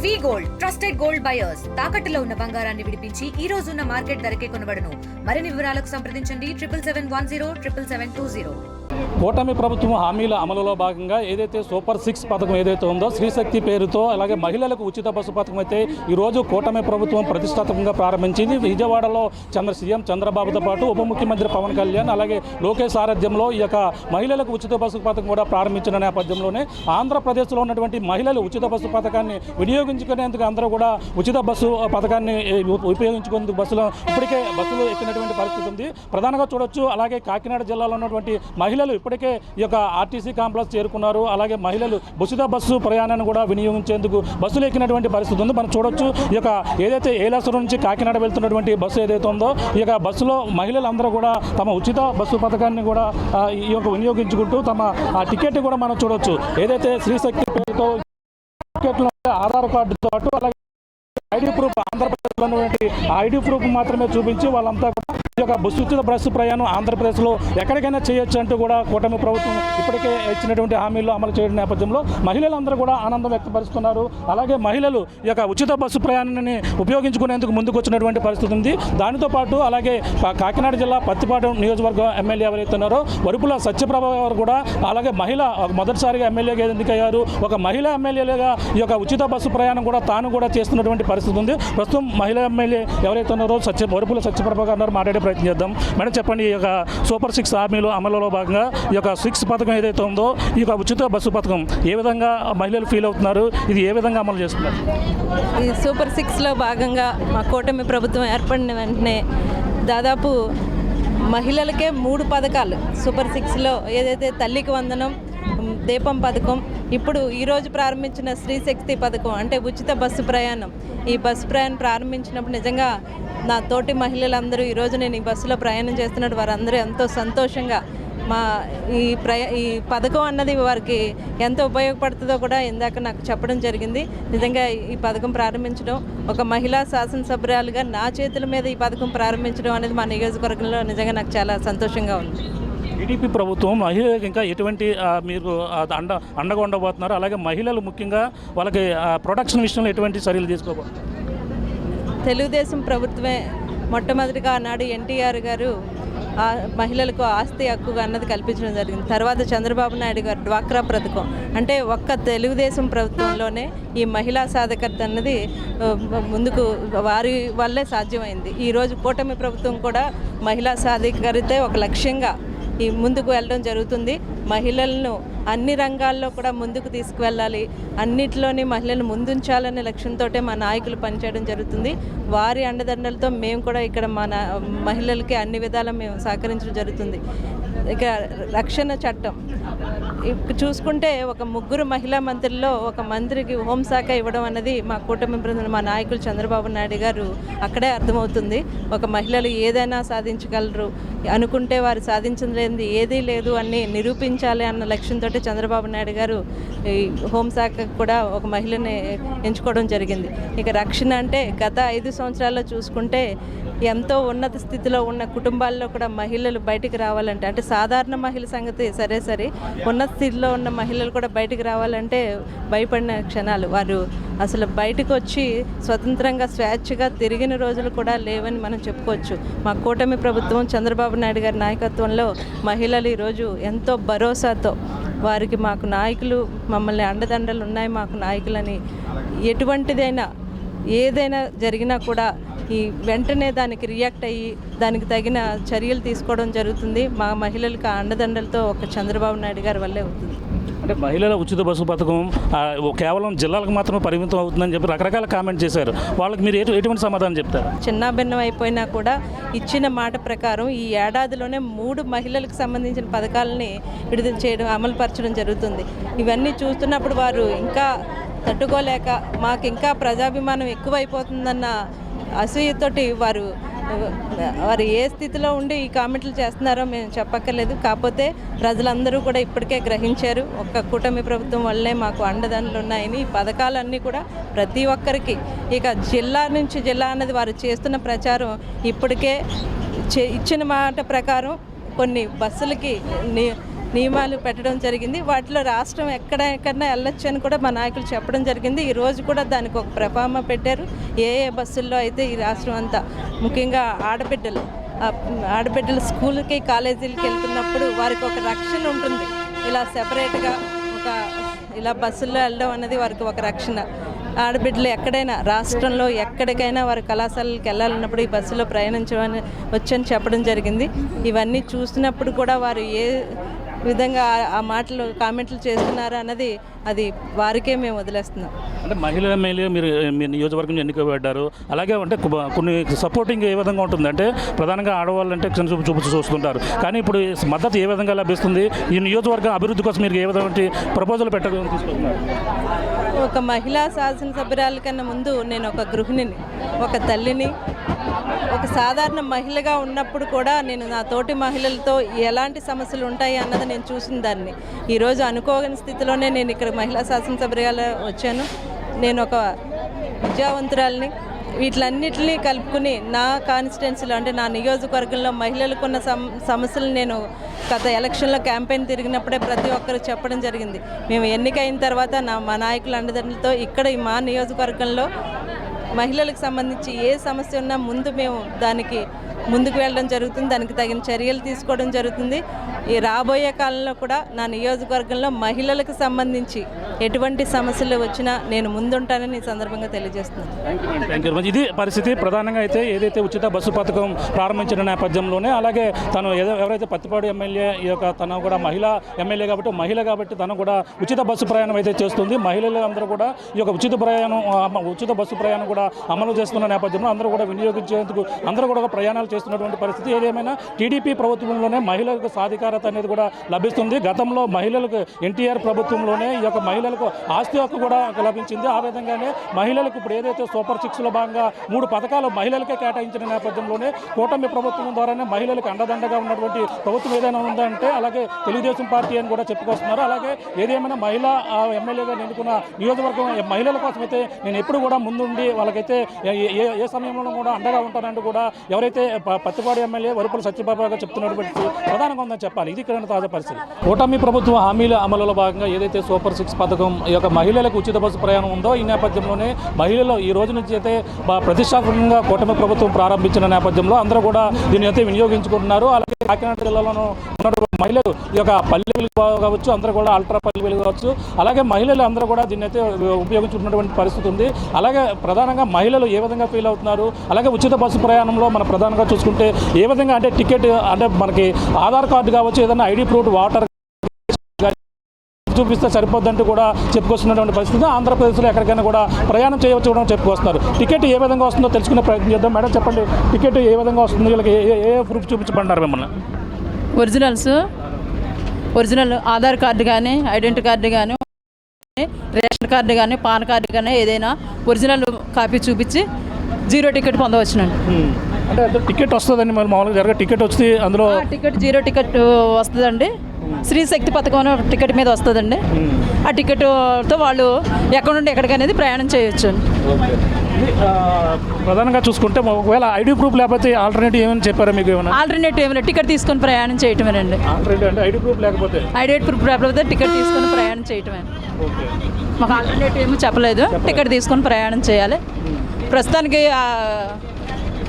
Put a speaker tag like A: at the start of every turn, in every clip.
A: వి gold trusted gold buyers తాకట్టులో ఉన్న బంగారాన్ని విడిపించి ఈ రోజు ఉన్న మార్కెట్ ధరకే కొనబడును. మరిన్ని వివరాలకు సంప్రదించండి 77107720.
B: కూటమి ప్రభుత్వం హామీల అమలులో భాగంగా ఏదైతే సూపర్ 6 పథకం ఏదైతే ఉందో స్త్రీశక్తి పేరుతో అలాగే మహిళలకు ఉచిత బస్సు పథకం అయితే ఈరోజు కూటమి ప్రభుత్వం ప్రతిష్టాత్మకంగా ప్రారంభించింది. విజయవాడలో సీఎం చంద్రబాబుతో పాటు ఉప ముఖ్యమంత్రి పవన్ కళ్యాణ్ అలాగే లోకేష్ సారథ్యంలో ఈ యొక్క మహిళలకు ఉచిత బస్సు పథకం కూడా ప్రారంభించిన నేపథ్యంలోనే ఆంధ్రప్రదేశ్లో ఉన్నటువంటి మహిళలు ఉచిత బస్సు పథకాన్ని వినియోగించుకునేందుకు అందరూ కూడా ఉచిత బస్సు పథకాన్ని ఉపయోగించుకునేందుకు ఇప్పటికే బస్సులు ఎక్కినటువంటి పరిస్థితి ఉంది. ప్రధానంగా చూడొచ్చు. అలాగే కాకినాడ జిల్లాలో ఉన్నటువంటి మహిళలు ఇప్పటికే ఈ యొక్క ఆర్టీసీ కాంప్లెక్స్ చేరుకున్నారు. అలాగే మహిళలు ఉచిత బస్సు ప్రయాణాన్ని కూడా వినియోగించేందుకు బస్సులు ఎక్కినటువంటి పరిస్థితి ఉంది. మనం చూడొచ్చు. ఈ యొక్క ఏదైతే ఏలేశ్వరం నుంచి కాకినాడ వెళ్తున్నటువంటి బస్సు ఏదైతే ఉందో ఈ యొక్క బస్సులో మహిళలందరూ కూడా తమ ఉచిత బస్సు పథకాన్ని కూడా ఈ యొక్క వినియోగించుకుంటూ తమ టికెట్ కూడా మనం చూడొచ్చు. ఏదైతే స్త్రీశక్తి పేరుతో టికెట్లో ఆధార్ కార్డుతో పాటు అలాగే ఐడి ప్రూఫ్ ఆంధ్రప్రదేశ్లో ఉన్నటువంటి ఐడి ప్రూఫ్ మాత్రమే చూపించి వాళ్ళంతా కూడా ఈ యొక్క ఉచిత బస్సు ప్రయాణం ఆంధ్రప్రదేశ్లో ఎక్కడికైనా చేయొచ్చు అంటూ కూడా కూటమి ప్రభుత్వం ఇప్పటికే ఇచ్చినటువంటి హామీల్లో అమలు చేయడం నేపథ్యంలో మహిళలందరూ కూడా ఆనందం వ్యక్తపరుస్తున్నారు. అలాగే మహిళలు ఈ యొక్క ఉచిత బస్సు ప్రయాణాన్ని ఉపయోగించుకునేందుకు ముందుకు వచ్చినటువంటి పరిస్థితి ఉంది. దానితో పాటు అలాగే కాకినాడ జిల్లా పత్తిపాడు నియోజకవర్గం ఎమ్మెల్యే ఎవరైతే ఉన్నారో వరుపుల సత్యప్రభ గారు కూడా అలాగే మహిళ మొదటిసారిగా ఎమ్మెల్యేగా ఎన్నికయ్యారు. ఒక మహిళా ఎమ్మెల్యేగా ఈ యొక్క ఉచిత బస్సు ప్రయాణం కూడా తాను కూడా చేస్తున్నటువంటి పరిస్థితి ఉంది. ప్రస్తుతం మహిళా ఎమ్మెల్యే ఎవరైతే ఉన్నారో వరుపుల సత్యప్రభ గారు మాట్లాడే ప్రయత్నం చేద్దాం. మేడం చెప్పండి, ఈ యొక్క సూపర్ 6 హామీలు అమలులో భాగంగా ఈ యొక్క 6 పథకం ఏదైతే ఉందో ఈ యొక్క ఉచిత బస్సు పథకం ఏ విధంగా మహిళలు ఫీల్ అవుతున్నారు, ఇది ఏ విధంగా అమలు చేస్తున్నారు?
C: ఈ సూపర్ 6లో భాగంగా మా కూటమి ప్రభుత్వం ఏర్పడిన వెంటనే దాదాపు మహిళలకే 3 పథకాలు సూపర్ 6లో ఏదైతే తల్లికి వందనం, దీపం పథకం, ఇప్పుడు ఈరోజు ప్రారంభించిన స్త్రీశక్తి పథకం అంటే ఉచిత బస్సు ప్రయాణం. ఈ బస్సు ప్రయాణం ప్రారంభించినప్పుడు నిజంగా నా తోటి మహిళలందరూ ఈరోజు నేను ఈ బస్సులో ప్రయాణం చేస్తున్నట్టు వారందరూ ఎంతో సంతోషంగా మా ఈ పథకం అన్నది వారికి ఎంత ఉపయోగపడుతుందో కూడా ఇందాక నాకు చెప్పడం జరిగింది. నిజంగా ఈ పథకం ప్రారంభించడం, ఒక మహిళా శాసనసభ్యురాలుగా నా చేతుల మీద ఈ పథకం ప్రారంభించడం అనేది మా నియోజకవర్గంలో నిజంగా నాకు చాలా సంతోషంగా ఉంది.
B: టీడీపీ ప్రభుత్వం మహిళలకు ఇంకా ఎటువంటి మీరు అండగా ఉండబోతున్నారు? అలాగే మహిళలు ముఖ్యంగా వాళ్ళకి ప్రొటెక్షన్ విషయంలో ఎటువంటి చర్యలు తీసుకోబోతున్నారు?
C: తెలుగుదేశం ప్రభుత్వమే మొట్టమొదటిగా ఆనాడు ఎన్టీఆర్ గారు మహిళలకు ఆస్తి హక్కు అన్నది కల్పించడం జరిగింది. తర్వాత చంద్రబాబు నాయుడు గారు డ్వాక్రా పథకం అంటే ఒక్క తెలుగుదేశం ప్రభుత్వంలోనే ఈ మహిళా సాధికారత అన్నది ముందుకు వారి వల్లే సాధ్యమైంది. ఈరోజు కూటమి ప్రభుత్వం కూడా మహిళా సాధికారతే ఒక లక్ష్యంగా ఈ ముందుకు వెళ్ళడం జరుగుతుంది. మహిళలను అన్ని రంగాల్లో కూడా ముందుకు తీసుకువెళ్ళాలి, అన్నిటిలోని మహిళలను ముందుంచాలనే లక్ష్యంతో మా నాయకులు పనిచేయడం జరుగుతుంది. వారి అండదండలతో మేము కూడా ఇక్కడ మహిళలకి అన్ని విధాలా మేము సహకరించడం జరుగుతుంది. ఇక రక్షణ చట్టం చూసుకుంటే ఒక 3 మహిళా మంత్రుల్లో ఒక మంత్రికి హోంశాఖ ఇవ్వడం అన్నది మా కూటమి మా నాయకులు చంద్రబాబు నాయుడు గారు అక్కడే అర్థమవుతుంది. ఒక మహిళలు ఏదైనా సాధించగలరు అనుకుంటే వారు సాధించలేనిది ఏదీ లేదు అని నిరూపించాలి అన్న లక్ష్యంతో చంద్రబాబు నాయుడు గారు ఈ హోంశాఖకు కూడా ఒక మహిళని ఎంచుకోవడం జరిగింది. ఇక రక్షణ అంటే గత 5 సంవత్సరాల్లో చూసుకుంటే ఎంతో ఉన్నత స్థితిలో ఉన్న కుటుంబాల్లో కూడా మహిళలు బయటికి రావాలంటే అంటే సాధారణ మహిళ సంగతి సరే ఉన్నత స్థితిలో ఉన్న మహిళలు కూడా బయటికి రావాలంటే భయపడిన క్షణాలు. వారు అసలు బయటకు వచ్చి స్వతంత్రంగా స్వేచ్ఛగా తిరిగిన రోజులు కూడా లేవని మనం చెప్పుకోవచ్చు. మా కూటమి ప్రభుత్వం చంద్రబాబు నాయుడు గారి నాయకత్వంలో మహిళలు ఈరోజు ఎంతో భరోసాతో వారికి మాకు నాయకులు మమ్మల్ని అండదండలు ఉన్నాయి మాకు నాయకులని ఏదైనా జరిగినా కూడా ఈ వెంటనే దానికి రియాక్ట్ అయ్యి దానికి తగిన చర్యలు తీసుకోవడం జరుగుతుంది. మా మహిళలకు అండదండలతో ఒక చంద్రబాబు నాయుడు గారి వల్లే అవుతుంది.
B: అంటే మహిళల ఉచిత బస్సు పథకం కేవలం జిల్లాలకు మాత్రమే పరిమితం అవుతుందని చెప్పి రకరకాల కామెంట్ చేశారు. వాళ్ళకి మీరు ఎటువంటి సమాధానం చెప్తారు?
C: చిన్నాభిన్నం అయిపోయినా కూడా ఇచ్చిన మాట ప్రకారం ఈ ఏడాదిలోనే 3 మహిళలకు సంబంధించిన పథకాలని విడుదల చేయడం అమలుపరచడం జరుగుతుంది. ఇవన్నీ చూస్తున్నప్పుడు వారు ఇంకా తట్టుకోలేక మాకు ఇంకా ప్రజాభిమానం ఎక్కువైపోతుందన్న అసూయతోటి వారు ఏ స్థితిలో ఉండి ఈ కామెంట్లు చేస్తున్నారో మేము చెప్పక్కర్లేదు. కాకపోతే ప్రజలందరూ కూడా ఇప్పటికే గ్రహించారు ఒక్క కూటమి ప్రభుత్వం వల్లే మాకు అండదండలు ఉన్నాయని. ఈ పథకాలన్నీ కూడా ప్రతి ఒక్కరికి ఇక జిల్లా నుంచి జిల్లా అన్నది వారు చేస్తున్న ప్రచారం ఇప్పటికే ఇచ్చిన మాట ప్రకారం కొన్ని బస్సులకి నియమాలు పెట్టడం జరిగింది. వాటిలో రాష్ట్రం ఎక్కడెక్కడైనా వెళ్ళొచ్చు అని కూడా మా నాయకులు చెప్పడం జరిగింది. ఈరోజు కూడా దానికి ఒక ప్రపామ పెట్టారు. ఏ బస్సుల్లో అయితే ఈ రాష్ట్రం అంతా ముఖ్యంగా ఆడబిడ్డలు స్కూల్కి కాలేజీలకి వెళ్తున్నప్పుడు వారికి ఒక రక్షణ ఉంటుంది. ఇలా సెపరేట్గా ఇలా బస్సుల్లో వెళ్ళడం అనేది వారికి ఒక రక్షణ. ఆడబిడ్డలు ఎక్కడైనా రాష్ట్రంలో ఎక్కడికైనా వారి కళాశాలకి వెళ్ళాలన్నప్పుడు ఈ బస్సులో ప్రయాణించమని వచ్చని చెప్పడం జరిగింది. ఇవన్నీ చూసినప్పుడు కూడా వారు ఏ విధంగా ఆ మాటలు కామెంట్లు చేస్తున్నారు అన్నది అది వారికే మేము వదిలేస్తున్నాం.
B: అంటే మహిళా ఎమ్మెల్యే మీరు మీ నియోజకవర్గం ఎన్నికబడ్డారు, అలాగే అంటే కొన్ని సపోర్టింగ్ ఏ విధంగా ఉంటుంది అంటే ప్రధానంగా ఆడవాళ్ళు అంటే చూస్తుంటారు, కానీ ఇప్పుడు మద్దతు ఏ విధంగా లభిస్తుంది? ఈ నియోజకవర్గం అభివృద్ధి కోసం మీరు ఏ విధంగా ప్రపోజల్ పెట్టడం తీసుకుంటున్నారు?
C: ఒక మహిళా శాసనసభ్యురాలి కన్నా ముందు నేను ఒక గృహిణిని, ఒక తల్లిని, ఒక సాధారణ మహిళగా ఉన్నప్పుడు కూడా నేను నా తోటి మహిళలతో ఎలాంటి సమస్యలు ఉంటాయి అన్నది నేను చూసిన దాన్ని. ఈరోజు అనుకోని స్థితిలోనే నేను ఇక్కడ మహిళా శాసనసభ్యురాలు వచ్చాను. నేను ఒక విద్యావంతురాలిని. వీటిలన్నిటినీ కలుపుకుని నా కాన్స్టిట్యున్సీలో అంటే నా నియోజకవర్గంలో మహిళలకున్న సమస్యలు నేను గత ఎలక్షన్లో క్యాంపెయిన్ తిరిగినప్పుడే ప్రతి ఒక్కరు చెప్పడం జరిగింది. మేము ఎన్నికైన తర్వాత మా నాయకుల అండదండలతో ఇక్కడ మా నియోజకవర్గంలో మహిళలకు సంబంధించి ఏ సమస్య ఉన్నా ముందు మేము దానికి ముందుకు వెళ్ళడం జరుగుతుంది. దానికి తగిన చర్యలు తీసుకోవడం జరుగుతుంది. ఈ రాబోయే కాలంలో కూడా నా నియోజకవర్గంలో మహిళలకు సంబంధించి ఎటువంటి సమస్యలు వచ్చినా నేను ముందుంటానని ఈ సందర్భంగా తెలియజేస్తున్నాను.
B: ఇది పరిస్థితి. ప్రధానంగా అయితే ఏదైతే ఉచిత బస్సు పథకం ప్రారంభించిన నేపథ్యంలోనే అలాగే తను ఎవరైతే పత్తిపాడు ఎమ్మెల్యే ఈ యొక్క తను కూడా మహిళా ఎమ్మెల్యే కాబట్టి తను కూడా ఉచిత బస్సు ప్రయాణం అయితే చేస్తుంది. మహిళలు అందరూ కూడా ఈ యొక్క ఉచిత బస్సు ప్రయాణం కూడా అమలు చేస్తున్న నేపథ్యంలో అందరూ కూడా వినియోగించేందుకు అందరూ కూడా ప్రయాణాలు చేస్తున్నటువంటి పరిస్థితి. ఏదేమైనా టీడీపీ ప్రభుత్వంలోనే మహిళలకు సాధికారత అనేది కూడా లభిస్తుంది. గతంలో మహిళలకు ఎన్టీఆర్ ప్రభుత్వంలోనే ఈ యొక్క మహిళలకు ఆస్తి హక్కు కూడా లభించింది. ఆ విధంగానే మహిళలకు ఇప్పుడు ఏదైతే సూపర్ 6లో భాగంగా 3 పథకాలు మహిళలకే కేటాయించిన నేపథ్యంలోనే కూటమి ప్రభుత్వం ద్వారానే మహిళలకు అండదండగా ఉన్నటువంటి ప్రభుత్వం ఏదైనా ఉందంటే అలాగే తెలుగుదేశం పార్టీ అని కూడా చెప్పుకొస్తున్నారు. అలాగే ఏదేమైనా మహిళా ఎమ్మెల్యేగా ఎన్నుకున్న నియోజకవర్గం మహిళల కోసం అయితే నేను ఎప్పుడు కూడా ముందుండి వాళ్ళకైతే ఏ సమయంలో కూడా అండగా ఉంటానంటూ కూడా ఎవరైతే పత్తిపాడు ఎమ్మెల్యే వరుపుల సత్యబాబుగా చెప్తున్నటువంటి ప్రధానంగా ఉందని చెప్పాలి. ఇది ఇక్కడ తాజా పరిస్థితి. కూటమి ప్రభుత్వం హామీల అమలులో భాగంగా ఏదైతే సూపర్ 6 పథకం ఈ యొక్క మహిళలకు ఉచిత బస్సు ప్రయాణం ఉందో ఈ నేపథ్యంలోనే మహిళలు ఈ రోజు నుంచి అయితే ప్రతిష్టాత్మకంగా కూటమి ప్రభుత్వం ప్రారంభించిన నేపథ్యంలో అందరూ కూడా దీన్ని అయితే వినియోగించుకుంటున్నారు. అలాగే కాకినాడ జిల్లాలోనూ ఉన్నటువంటి మహిళలు ఈ యొక్క పల్లెలు కావచ్చు, అందరూ కూడా అల్ట్రా పల్లెలు కావచ్చు, అలాగే మహిళలు అందరూ కూడా దీన్ని అయితే ఉపయోగించుకున్నటువంటి పరిస్థితి ఉంది. అలాగే ప్రధానంగా మహిళలు ఏ విధంగా ఫీల్ అవుతున్నారు, అలాగే ఉచిత బస్సు ప్రయాణంలో మన ప్రధానంగా చూసుకుంటే ఏ విధంగా అంటే టికెట్ అంటే మనకి ఆధార్ కార్డు కావచ్చు, ఏదైనా ఐడి ప్రూఫ్ వాటర్ చూపిస్తే సరిపోద్దంటూ కూడా చెప్పుకొస్తున్నటువంటి పరిస్థితి. ఆంధ్రప్రదేశ్లో ఎక్కడికైనా కూడా ప్రయాణం చేయవచ్చు కూడా చెప్పుకొస్తున్నారు. టికెట్ ఏ విధంగా వస్తుందో తెలుసుకునే ప్రయత్నం చేద్దాం. మేడం చెప్పండి, టికెట్ ఏ విధంగా వస్తుంది, వీళ్ళకి ఏ ప్రూఫ్ చూపించబడ్డారు మిమ్మల్ని?
D: ఒరిజినల్ ఆధార్ కార్డు కానీ, ఐడెంటిటీ కార్డు కానీ, రేషన్ కార్డు కానీ, పాన్ కార్డు కానీ ఏదైనా ఒరిజినల్ కాపీ చూపించి 0 టికెట్ పొందవచ్చునండి.
B: అంటే టికెట్ వస్తుందండి మరి మామూలుగా జరగ టికెట్ వచ్చి అందులో
D: టికెట్ 0 టికెట్ వస్తుందండి. స్త్రీ శక్తి పథకం టికెట్ మీద వస్తుందండి. ఆ టికెట్తో వాళ్ళు ఎక్కడి నుండి ఎక్కడికనేది ప్రయాణం చేయొచ్చు.
B: ప్రధానంగా చూసుకుంటే ఒకవేళ ఐడి ప్రూఫ్ లేకపోతే ఆల్టర్నేటివ్ ఏమైనా చెప్పారా మీకు? ఏమైనా
D: ఆల్టర్నేటివ్ ఏమైనా టికెట్ తీసుకొని ప్రయాణం చేయటమేనండి.
B: అంటే ఐడి ప్రూఫ్ లేకపోతే
D: టికెట్ తీసుకొని ప్రయాణం చేయటమే. మాకు ఆల్టర్నేటివ్ ఏమీ చెప్పలేదు. టికెట్ తీసుకొని ప్రయాణం చేయాలి. ప్రస్తుతానికి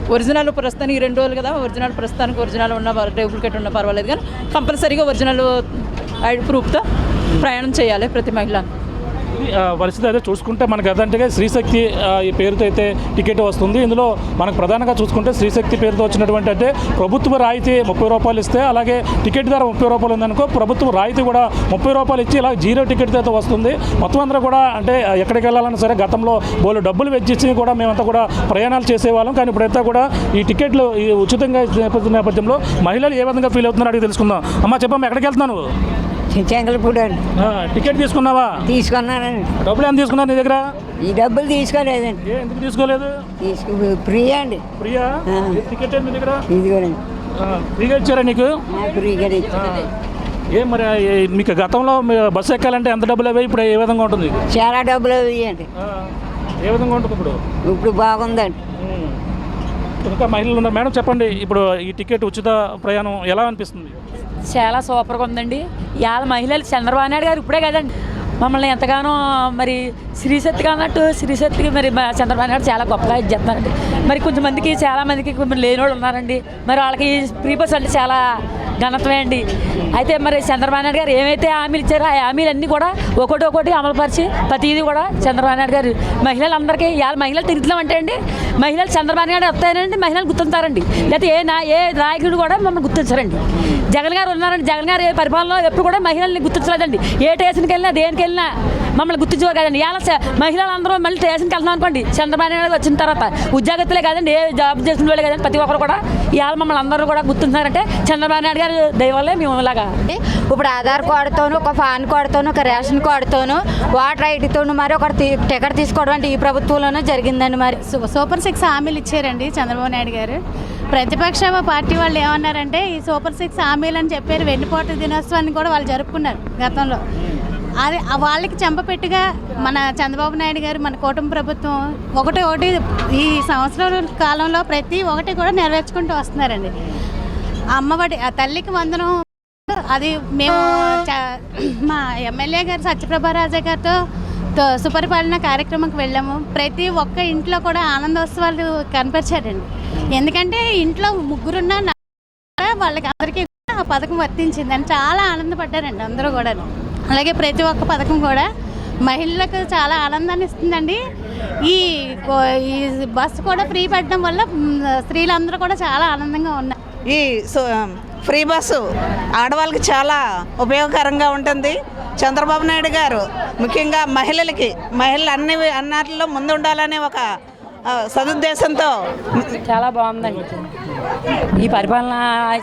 D: ప్రస్తుతానికి 2 రోజులు కదా, ఒరిజినల్ ఉన్న డూప్లికేట్ ఉన్న పర్వాలేదు, కానీ కంపల్సరీగా ఒరిజినల్ ఐడి ప్రూఫ్తో ప్రయాణం చేయాలి ప్రతి మహిళ.
B: పరిస్థితి అయితే చూసుకుంటే మనకు అదంటే శ్రీశక్తి ఈ పేరుతో అయితే టికెట్ వస్తుంది. ఇందులో మనకు ప్రధానంగా చూసుకుంటే శ్రీశక్తి పేరుతో వచ్చినటువంటి అంటే ప్రభుత్వ రాయితీ 30 రూపాయలు ఇస్తే, అలాగే టికెట్ ధర 30 రూపాయలు ఉందనుకో ప్రభుత్వం రాయితీ కూడా 30 రూపాయలు ఇచ్చి ఇలా 0 టికెట్ అయితే వస్తుంది. మొత్తం అందరూ కూడా అంటే ఎక్కడికి వెళ్ళాలన్నా సరే గతంలో బోలు డబ్బులు వెచ్చించి కూడా మేమంతా కూడా ప్రయాణాలు చేసేవాళ్ళం, కానీ ఇప్పుడైతే కూడా ఈ టికెట్లు ఈ ఉచితంగా నేపథ్యంలో మహిళలు ఏ విధంగా ఫీల్ అవుతున్నారో అడిగి తెలుసుకుందాం. అమ్మా చెప్పమ్మా, ఎక్కడికి వెళ్తున్నాను?
E: చెంగల్పూడి అండి.
B: టికెట్ తీసుకున్నావా?
E: తీసుకున్నానండి.
B: డబ్బులు ఎంత తీసుకున్నారు నీ దగ్గర?
E: ఈ డబ్బులు తీసుకోలేదండి.
B: ఎందుకు తీసుకోలేదు?
E: ఫ్రీ అండి.
B: ఫ్రీయా? టికెట్ మీ దగ్గర?
E: ఇదిగోనండి.
B: ఫ్రీగా ఇచ్చారా నీకు?
E: ఫ్రీగా ఇచ్చారు.
B: మరి మీకు గతంలో బస్సు ఎక్కాలంటే ఎంత డబ్బులు అవి, ఇప్పుడు ఏ విధంగా ఉంటుంది?
E: చాలా డబ్బులు ఇవ్వండి.
B: ఏ విధంగా ఉంటుంది ఇప్పుడు?
E: ఇప్పుడు బాగుందండి.
B: ఇంకా మహిళలు ఉన్నారు. మేడం చెప్పండి, ఇప్పుడు ఈ టికెట్ ఉచిత ప్రయాణం ఎలా అనిపిస్తుంది?
F: చాలా సూపర్గా ఉందండి. ఇవాళ మహిళలు చంద్రబాబు నాయుడు గారు ఇప్పుడే కదండి మమ్మల్ని ఎంతగానో మరి శ్రీశక్తిగా అన్నట్టు శ్రీశక్తికి మరి చంద్రబాబు నాయుడు చాలా గొప్పగా ఇది చేస్తున్నారండి. మరి కొంతమందికి చాలామందికి లేని వాళ్ళు ఉన్నారండి. మరి వాళ్ళకి ఫ్రీ బస్ అంటే చాలా ఘనతమే అండి. అయితే మరి చంద్రబాబు నాయుడు గారు ఏమైతే హామీలు ఇచ్చారో ఆ హామీలన్నీ కూడా ఒకటి అమలుపరిచి ప్రతిదీ కూడా చంద్రబాబు నాయుడు గారు మహిళలందరికీ ఇవాళ మహిళలు తిరుగుతున్నామంటే అండి మహిళలు చంద్రబాబు నాయుడు వస్తాయనండి మహిళలు గుర్తుంటారండి. లేకపోతే ఏ నాయకుడు కూడా మమ్మల్ని గుర్తించరండి. జగన్ గారు ఉన్నారండి. జగన్ గారు ఏ పరిపాలనలో ఎప్పుడు కూడా మహిళల్ని గుర్తించలేదండి. ఏ స్టేషన్కి వెళ్ళినా దేనికి వెళ్ళినా మమ్మల్ని గుర్తించేవారు కదండి. ఇవాళ మహిళలందరూ మళ్ళీ స్టేషన్కి వెళ్తున్నాం అనుకోండి చంద్రబాబు నాయుడు వచ్చిన తర్వాత ఉద్యోగస్తులే కదండి ఏ జాబ్ చేసిన వాళ్ళే కదండి ప్రతి ఒక్కరు కూడా ఇవాళ మమ్మల్ని అందరూ కూడా గుర్తుంటున్నారంటే చంద్రబాబు నాయుడు గారు దయవల్లే మేము ఇలాగా.
E: ఇప్పుడు ఆధార్ కార్డుతోను ఒక పాన్ కార్డుతోను ఒక రేషన్ కార్డుతోను వాటర్ ఐడితోను మరి ఒక టికెట్ తీసుకోవడం అంటే ఈ ప్రభుత్వంలోనే జరిగిందండి. మరి
G: సూపర్ 6 హామీలు ఇచ్చారండి చంద్రబాబు నాయుడు గారు. ప్రతిపక్ష పార్టీ వాళ్ళు ఏమన్నారంటే ఈ సూపర్ 6 హామీలు అని చెప్పారు. వెన్నుపోటు దినోత్సవాన్ని కూడా వాళ్ళు జరుపుకున్నారు గతంలో. అది వాళ్ళకి చెంపపెట్టుగా మన చంద్రబాబు నాయుడు గారు మన కూటమి ప్రభుత్వం ఒకటి ఈ సంవత్సరం కాలంలో ప్రతి ఒక్కటి కూడా నెరవేర్చుకుంటూ వస్తున్నారండి. అమ్మఒడి తల్లికి వందనం అది మేము మా ఎమ్మెల్యే గారు సత్యప్రభారాజా గారితో సుపరిపాలన కార్యక్రమంకి వెళ్ళాము. ప్రతి ఒక్క ఇంట్లో కూడా ఆనందోత్సవాలు కనిపించారండి. ఎందుకంటే ఇంట్లో ముగ్గురున్న వాళ్ళకి అందరికీ ఆ పథకం వర్తించిందని చాలా ఆనందపడ్డారండి అందరూ కూడా. అలాగే ప్రతి ఒక్క పథకం కూడా మహిళలకు చాలా ఆనందాన్ని ఇస్తుందండి. ఈ బస్సు కూడా ఫ్రీ పెట్టడం వల్ల స్త్రీలందరూ కూడా చాలా ఆనందంగా ఉన్నారు.
H: ఈ ఫ్రీ బస్సు ఆడవాళ్ళకి చాలా ఉపయోగకరంగా ఉంటుంది. చంద్రబాబు నాయుడు గారు ముఖ్యంగా మహిళలు అన్నిటిలో ముందు ఉండాలనే ఒక సదుద్దేశంతో
F: చాలా బాగుందండి ఈ పరిపాలన.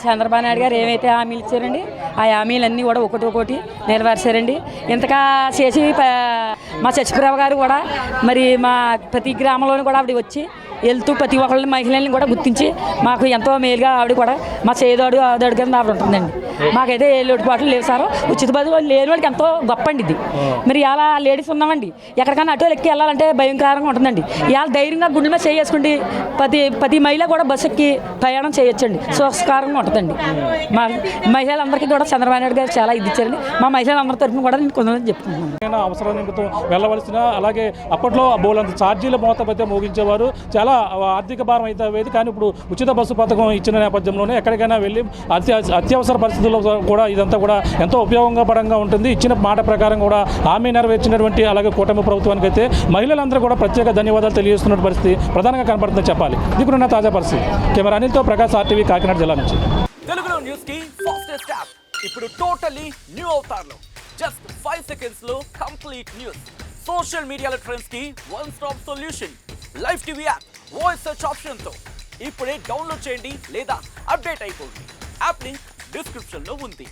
F: చంద్రబాబు నాయుడు గారు ఏమైతే హామీలు ఇచ్చారండి ఆ హామీలన్నీ కూడా ఒకటి నెరవేర్చారండి. ఇంతగా చేసి మా సత్యప్రభ గారు కూడా మరి మా ప్రతి గ్రామంలోనూ కూడా ఆవిడ వచ్చి వెళ్తూ ప్రతి ఒక్కళ్ళని మహిళల్ని కూడా గుర్తించి మాకు ఎంతో మేలుగా ఆవిడ కూడా మా చేదోడు ఆదోడు కింద ఆవిడ ఉంటుందండి. మాకైతే ఏ లోటుపాట్లు లేవు సార్. ఉచిత బదులు లేని వాళ్ళకి ఎంతో గొప్ప అండి ఇది. మరి ఇలా లేడీస్ ఉన్నామండి ఎక్కడికైనా ఆటో ఎక్కి వెళ్ళాలంటే భయంకరంగా ఉంటుందండి. ఇవాళ ధైర్యంగా గుండె మీద చేసుకుంటే ప్రతి మహిళ కూడా బస్సు ఎక్కి ప్రయాణం చేయొచ్చండి. సుఖకరంగా ఉంటుందండి. మా మహిళలందరికీ కూడా చంద్రబాబు నాయుడు గారు చాలా ఇది ఇచ్చారండి. మా మహిళలందరి తరఫున కూడా నేను కొంతమంది చెప్తున్నాను.
B: అవసరం నిమిత్తం వెళ్ళవలసిన అలాగే అప్పట్లో బోలంత ఛార్జీల మోతపైతే మోగించేవారు. చాలా ఆర్థిక భారం అయితే అవేది. కానీ ఇప్పుడు ఉచిత బస్సు పథకం ఇచ్చిన నేపథ్యంలోనే ఎక్కడికైనా వెళ్ళి అత్యవసర పరిస్థితుల్లో కూడా ఇదంతా కూడా ఎంతో ఉపయోగపరంగా ఉంటుంది. ఇచ్చిన మాట ప్రకారం కూడా హామీ నెరవేర్చినటువంటి అలాగే కూటమి ప్రభుత్వానికి అయితే మహిళలందరూ కూడా ప్రత్యేక ధన్యవాదాలు తెలియజేస్తున్న పరిస్థితి ప్రధానంగా కనపడుతుందని చెప్పాలి. ఇదికున్న తాజా పరిస్థితి. కెమెరా అనిల్తో ప్రకాష్, RTV, కాకినాడ జిల్లా నుంచి.
I: తెలుగులో న్యూస్ కి ఫాస్టెస్ట్ యాప్ ఇప్పుడు టోటల్లీ న్యూ అవతార్లో జస్ట్ 5 seconds లో కంప్లీట్ న్యూస్. సోషల్ మీడియాలో ట్రెండ్స్ కి one stop solution. Live TV app voice search option తో ఇప్పుడే డౌన్లోడ్ చేయండి లేదా అప్డేట్ అయిపోండి. యాప్ లింక్ డిస్క్రిప్షన్ లో ఉంది.